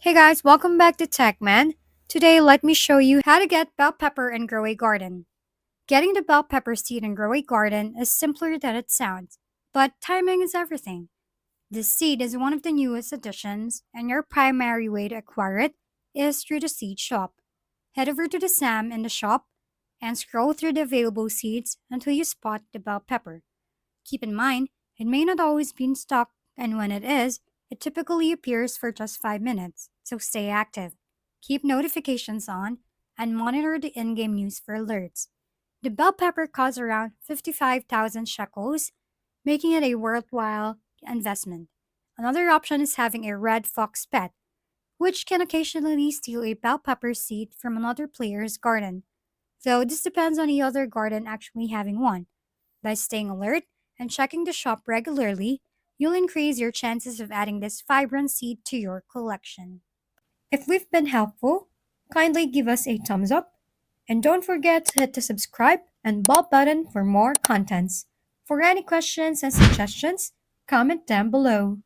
Hey guys, welcome back to TechMan. Today, let me show you how to get bell pepper and grow a garden. Getting the bell pepper seed and grow a garden is simpler than it sounds, but timing is everything. This seed is one of the newest additions, and your primary way to acquire it is through the seed shop. Head over to the SAM in the shop and scroll through the available seeds until you spot the bell pepper. Keep in mind, it may not always be in stock, and when it is, it typically appears for just 5 minutes, so stay active. Keep notifications on and monitor the in game news for alerts. The bell pepper costs around 55,000 shekels, making it a worthwhile investment. Another option is having a red fox pet, which can occasionally steal a bell pepper seed from another player's garden, though this depends on the other garden actually having one. By staying alert and checking the shop regularly, you'll increase your chances of adding this vibrant seed to your collection. If we've been helpful, kindly give us a thumbs up and don't forget to hit the subscribe and bell button for more contents. For any questions and suggestions, comment down below.